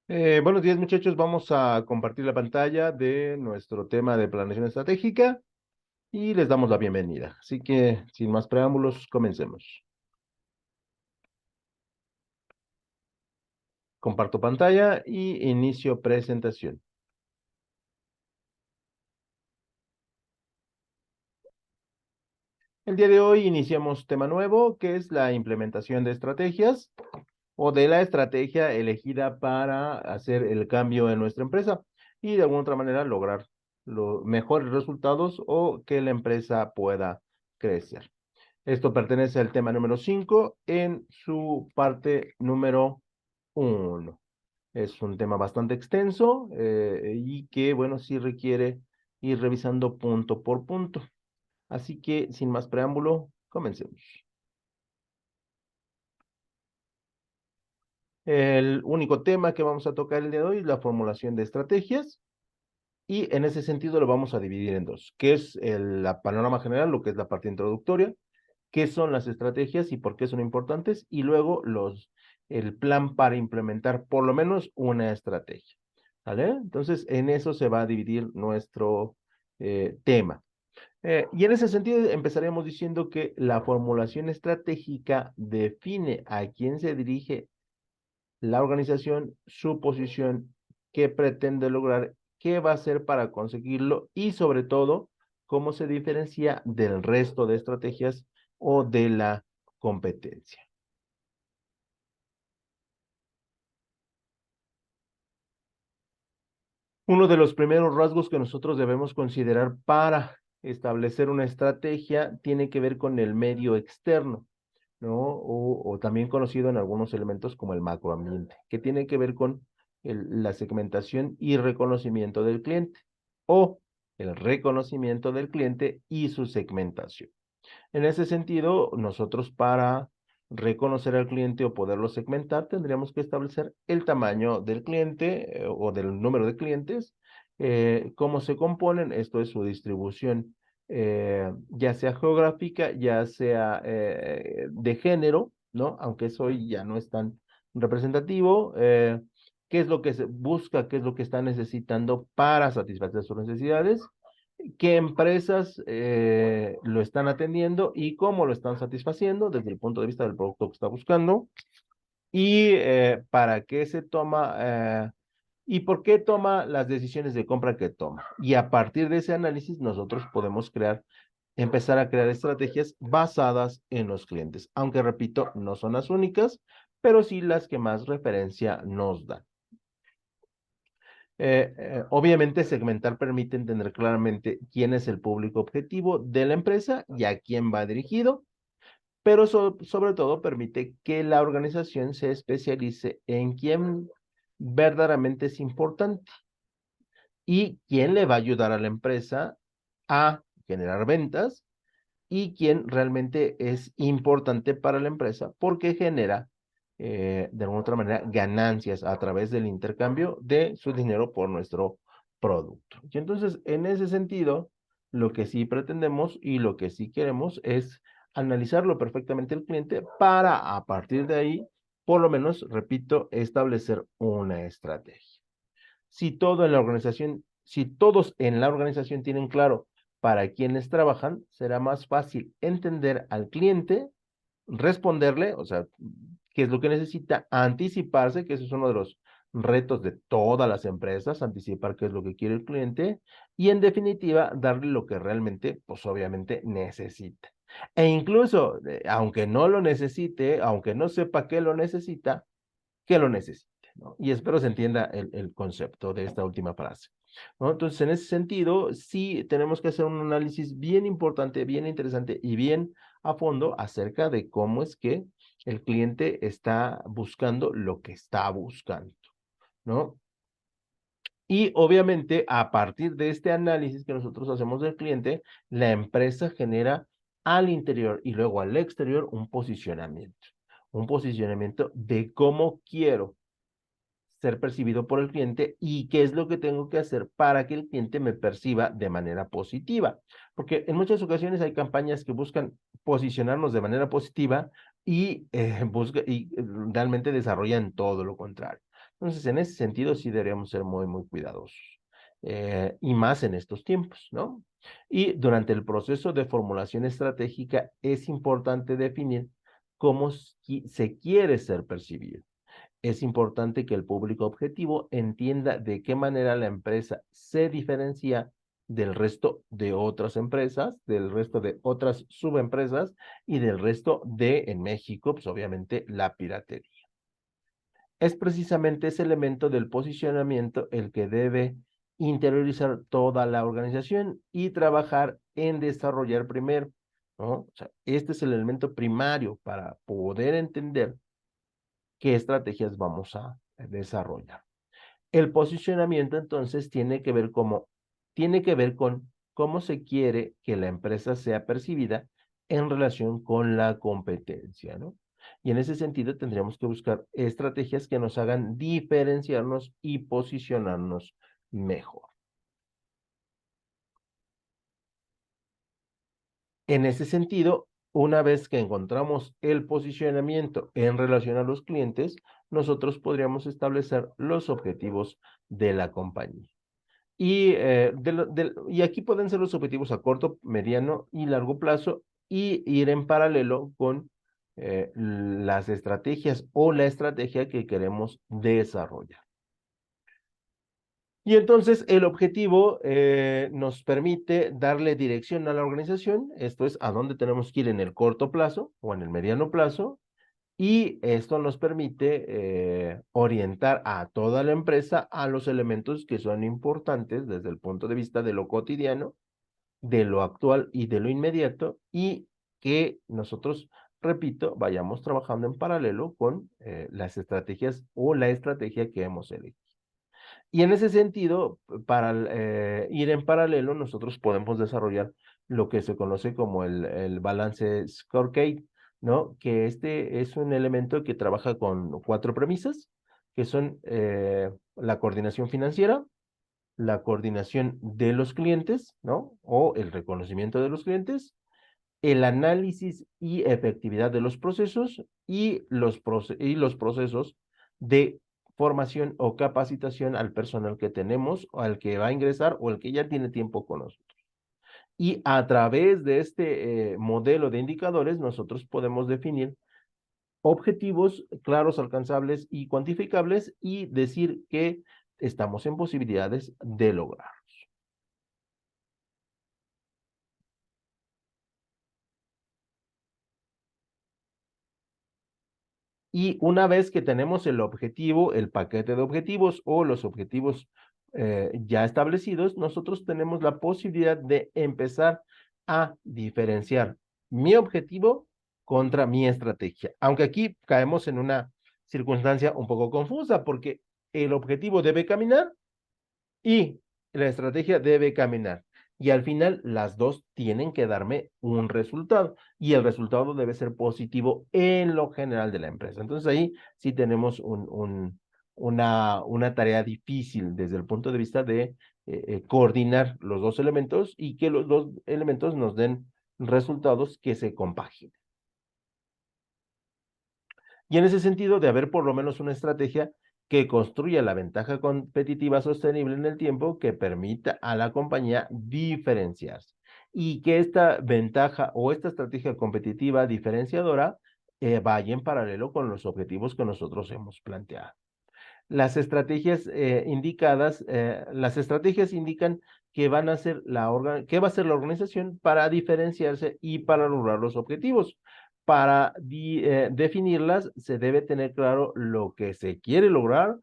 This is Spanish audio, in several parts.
Buenos días, muchachos. Vamos a compartir la pantalla de nuestro tema de planeación estratégica y les damos la bienvenida. Así que, sin más preámbulos, comencemos. Comparto pantalla y inicio presentación. El día de hoy iniciamos tema nuevo, que es la implementación de estrategias o de la estrategia elegida para hacer el cambio en nuestra empresa y de alguna otra manera lograr los mejores resultados o que la empresa pueda crecer. Esto pertenece al tema número 5 en su parte número 1. Es un tema bastante extenso y que, bueno, sí requiere ir revisando punto por punto. Así que, sin más preámbulo, comencemos. El único tema que vamos a tocar el día de hoy es la formulación de estrategias y en ese sentido lo vamos a dividir en dos, que es la panorama general, lo que es la parte introductoria, qué son las estrategias y por qué son importantes, y luego el plan para implementar por lo menos una estrategia. ¿Vale? Entonces, en eso se va a dividir nuestro tema. Y en ese sentido, empezaremos diciendo que la formulación estratégica define a quién se dirige la organización, su posición, qué pretende lograr, qué va a hacer para conseguirlo y sobre todo, cómo se diferencia del resto de estrategias o de la competencia. Uno de los primeros rasgos que nosotros debemos considerar para establecer una estrategia tiene que ver con el medio externo, ¿no? O también conocido en algunos elementos como el macroambiente, que tiene que ver con la segmentación y reconocimiento del cliente o el reconocimiento del cliente y su segmentación. En ese sentido, nosotros para reconocer al cliente o poderlo segmentar, tendríamos que establecer el tamaño del cliente o del número de clientes, cómo se componen, esto es su distribución, ya sea geográfica, ya sea de género, ¿no? Aunque eso hoy ya no es tan representativo. ¿Qué es lo que se busca? ¿Qué es lo que está necesitando para satisfacer sus necesidades? ¿Qué empresas lo están atendiendo y cómo lo están satisfaciendo desde el punto de vista del producto que está buscando? Y para qué se toma y por qué toma las decisiones de compra que toma. Y a partir de ese análisis nosotros podemos empezar a crear estrategias basadas en los clientes, aunque repito, no son las únicas, pero sí las que más referencia nos dan. Obviamente, segmentar permite entender claramente quién es el público objetivo de la empresa y a quién va dirigido, pero sobre todo permite que la organización se especialice en quién verdaderamente es importante y quién le va a ayudar a la empresa a generar ventas y quién realmente es importante para la empresa porque genera de alguna otra manera ganancias a través del intercambio de su dinero por nuestro producto. Y entonces, en ese sentido, lo que sí pretendemos y lo que sí queremos es analizarlo perfectamente el cliente para a partir de ahí, por lo menos, repito, establecer una estrategia. Si todos en la organización tienen claro para quiénes trabajan, será más fácil entender al cliente, responderle, o sea, qué es lo que necesita, anticiparse, que eso es uno de los retos de todas las empresas, anticipar qué es lo que quiere el cliente y en definitiva darle lo que realmente, pues obviamente necesita. E incluso, aunque no lo necesite, aunque no sepa que lo necesita, que lo necesite, ¿no? Y espero se entienda el concepto de esta última frase, ¿no? Entonces, en ese sentido, sí tenemos que hacer un análisis bien importante, bien interesante y bien a fondo acerca de cómo es que el cliente está buscando lo que está buscando, ¿no? Y obviamente, a partir de este análisis que nosotros hacemos del cliente, la empresa genera al interior y luego al exterior un posicionamiento de cómo quiero ser percibido por el cliente y qué es lo que tengo que hacer para que el cliente me perciba de manera positiva. Porque en muchas ocasiones hay campañas que buscan posicionarnos de manera positiva y realmente desarrollan todo lo contrario. Entonces, en ese sentido, sí deberíamos ser muy, muy cuidadosos. Y más en estos tiempos, ¿no? Y durante el proceso de formulación estratégica es importante definir cómo se quiere ser percibido. Es importante que el público objetivo entienda de qué manera la empresa se diferencia del resto de otras empresas, del resto de otras subempresas y del resto de, en México, pues obviamente, la piratería. Es precisamente ese elemento del posicionamiento el que debe interiorizar toda la organización y trabajar en desarrollar primero, ¿no? O sea, este es el elemento primario para poder entender qué estrategias vamos a desarrollar. El posicionamiento entonces tiene que ver con cómo se quiere que la empresa sea percibida en relación con la competencia, ¿no? Y en ese sentido tendríamos que buscar estrategias que nos hagan diferenciarnos y posicionarnos mejor. En ese sentido, una vez que encontramos el posicionamiento en relación a los clientes, nosotros podríamos establecer los objetivos de la compañía. Y aquí pueden ser los objetivos a corto, mediano y largo plazo y ir en paralelo con las estrategias o la estrategia que queremos desarrollar. Y entonces el objetivo nos permite darle dirección a la organización, esto es a dónde tenemos que ir en el corto plazo o en el mediano plazo, y esto nos permite orientar a toda la empresa a los elementos que son importantes desde el punto de vista de lo cotidiano, de lo actual y de lo inmediato, y que nosotros, repito, vayamos trabajando en paralelo con las estrategias o la estrategia que hemos elegido. Y en ese sentido, para ir en paralelo, nosotros podemos desarrollar lo que se conoce como el balance scorecard, ¿no? Que este es un elemento que trabaja con 4 premisas, que son la coordinación financiera, la coordinación de los clientes, ¿no? O el reconocimiento de los clientes, el análisis y efectividad de los procesos y los procesos de formación o capacitación al personal que tenemos, o al que va a ingresar o al que ya tiene tiempo con nosotros. Y a través de este modelo de indicadores, nosotros podemos definir objetivos claros, alcanzables y cuantificables y decir que estamos en posibilidades de lograr. Y una vez que tenemos el objetivo, el paquete de objetivos o los objetivos ya establecidos, nosotros tenemos la posibilidad de empezar a diferenciar mi objetivo contra mi estrategia. Aunque aquí caemos en una circunstancia un poco confusa porque el objetivo debe caminar y la estrategia debe caminar. Y al final las dos tienen que darme un resultado y el resultado debe ser positivo en lo general de la empresa. Entonces ahí sí tenemos una tarea difícil desde el punto de vista de coordinar los dos elementos y que los dos elementos nos den resultados que se compaginen. Y en ese sentido, de haber por lo menos una estrategia que construya la ventaja competitiva sostenible en el tiempo que permita a la compañía diferenciarse y que esta ventaja o esta estrategia competitiva diferenciadora vaya en paralelo con los objetivos que nosotros hemos planteado. Las estrategias indican que van a ser qué va a ser la organización para diferenciarse y para lograr los objetivos. Para definirlas, se debe tener claro lo que se quiere lograr,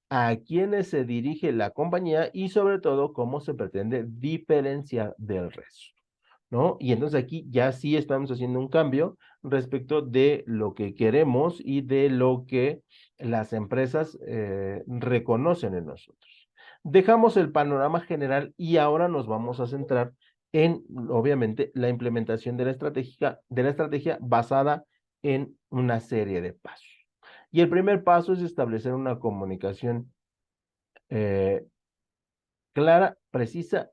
a quiénes se dirige la compañía y sobre todo cómo se pretende diferenciar del resto, ¿no? Y entonces aquí ya sí estamos haciendo un cambio respecto de lo que queremos y de lo que las empresas reconocen en nosotros. Dejamos el panorama general y ahora nos vamos a centrar en, obviamente, la implementación de la estrategia basada en una serie de pasos. Y el primer paso es establecer una comunicación eh, clara, precisa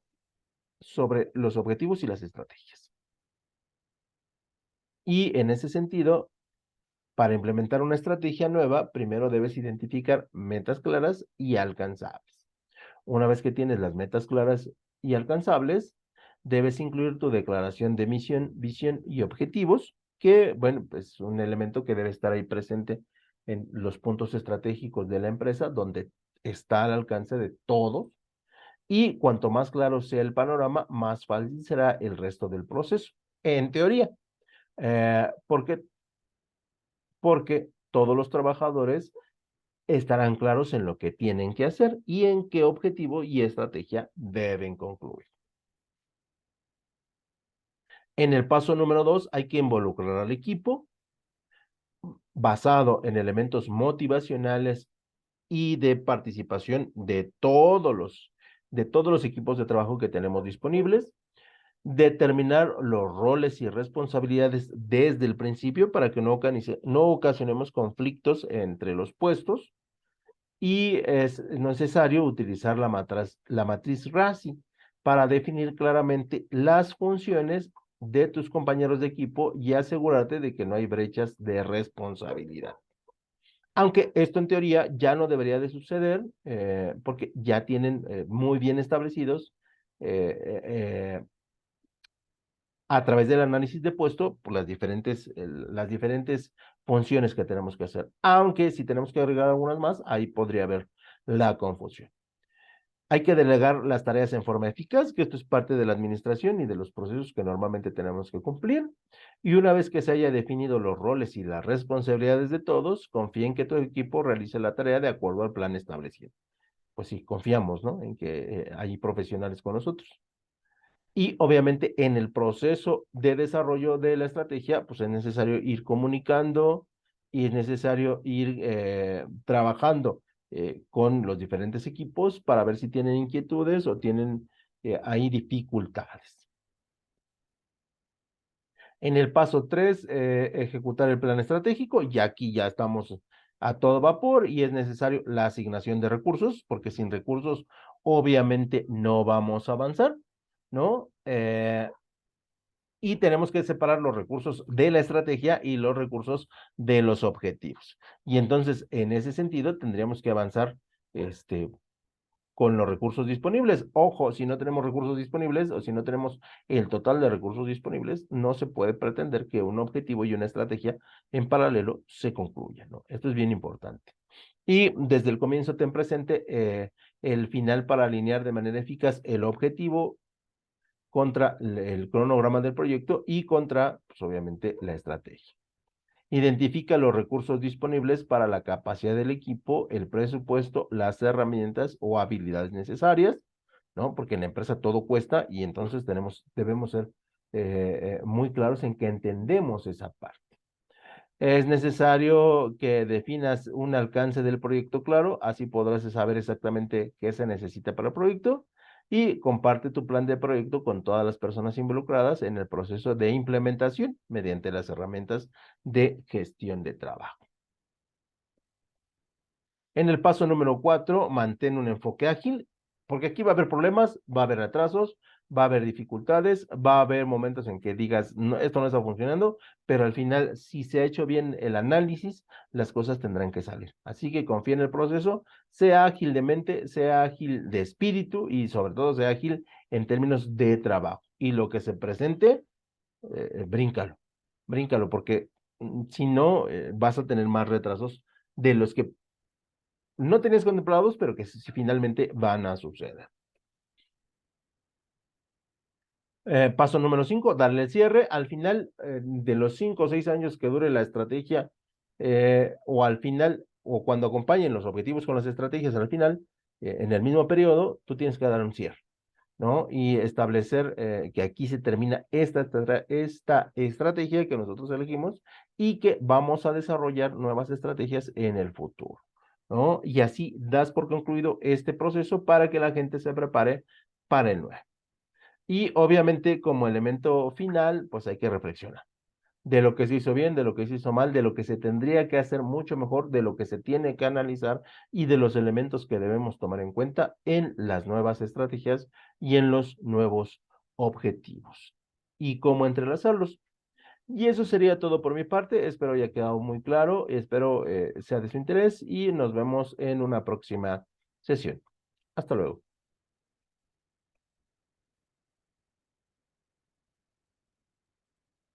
sobre los objetivos y las estrategias. Y en ese sentido, Para implementar una estrategia nueva, primero debes identificar metas claras y alcanzables. Una vez que tienes las metas claras y alcanzables, debes incluir tu declaración de misión, visión y objetivos, que, bueno, pues un elemento que debe estar ahí presente en los puntos estratégicos de la empresa, donde está al alcance de todos. Y cuanto más claro sea el panorama, más fácil será el resto del proceso. En teoría, ¿por qué? Porque todos los trabajadores estarán claros en lo que tienen que hacer y en qué objetivo y estrategia deben concluir. En el paso número 2 hay que involucrar al equipo basado en elementos motivacionales y de participación de todos los equipos de trabajo que tenemos disponibles. Determinar los roles y responsabilidades desde el principio para que no ocasionemos conflictos entre los puestos. Y es necesario utilizar la matriz RACI para definir claramente las funciones de tus compañeros de equipo y asegurarte de que no hay brechas de responsabilidad. Aunque esto en teoría ya no debería de suceder porque ya tienen muy bien establecidos a través del análisis de puesto por las diferentes funciones que tenemos que hacer. Aunque si tenemos que agregar algunas más, ahí podría haber la confusión. Hay que delegar las tareas en forma eficaz, que esto es parte de la administración y de los procesos que normalmente tenemos que cumplir. Y una vez que se haya definido los roles y las responsabilidades de todos, confía en que todo el equipo realice la tarea de acuerdo al plan establecido. Pues sí, confiamos, ¿no? En que hay profesionales con nosotros. Y obviamente en el proceso de desarrollo de la estrategia, pues es necesario ir comunicando y es necesario ir trabajando con los diferentes equipos para ver si tienen inquietudes o tienen ahí dificultades. En el paso 3, ejecutar el plan estratégico, y aquí ya estamos a todo vapor y es necesario la asignación de recursos, porque sin recursos obviamente no vamos a avanzar, ¿no? Y tenemos que separar los recursos de la estrategia y los recursos de los objetivos. Y entonces, en ese sentido, tendríamos que avanzar con los recursos disponibles. Ojo, si no tenemos recursos disponibles o si no tenemos el total de recursos disponibles, no se puede pretender que un objetivo y una estrategia en paralelo se concluyan, ¿no? Esto es bien importante. Y desde el comienzo ten presente el final para alinear de manera eficaz el objetivo contra el cronograma del proyecto y contra, pues obviamente, la estrategia. Identifica los recursos disponibles para la capacidad del equipo, el presupuesto, las herramientas o habilidades necesarias, ¿no? Porque en la empresa todo cuesta y entonces debemos ser muy claros en que entendemos esa parte. Es necesario que definas un alcance del proyecto claro, así podrás saber exactamente qué se necesita para el proyecto y comparte tu plan de proyecto con todas las personas involucradas en el proceso de implementación mediante las herramientas de gestión de trabajo. En el paso número 4, mantén un enfoque ágil, porque aquí va a haber problemas, va a haber atrasos, va a haber dificultades, va a haber momentos en que digas, no, esto no está funcionando, pero al final, si se ha hecho bien el análisis, las cosas tendrán que salir. Así que confía en el proceso, sea ágil de mente, sea ágil de espíritu y sobre todo sea ágil en términos de trabajo. Y lo que se presente, bríncalo, bríncalo, porque si no, vas a tener más retrasos de los que no tenías contemplados, pero que finalmente van a suceder. Paso número 5, darle el cierre. Al final de los 5 o 6 años que dure la estrategia, o al final, o cuando acompañen los objetivos con las estrategias al final, en el mismo periodo, tú tienes que dar un cierre, ¿no? Y establecer que aquí se termina esta estrategia que nosotros elegimos y que vamos a desarrollar nuevas estrategias en el futuro, ¿no? Y así das por concluido este proceso para que la gente se prepare para el nuevo. Y obviamente como elemento final, pues hay que reflexionar de lo que se hizo bien, de lo que se hizo mal, de lo que se tendría que hacer mucho mejor, de lo que se tiene que analizar y de los elementos que debemos tomar en cuenta en las nuevas estrategias y en los nuevos objetivos. ¿Y cómo entrelazarlos? Y eso sería todo por mi parte. Espero haya quedado muy claro. Espero sea de su interés y nos vemos en una próxima sesión. Hasta luego.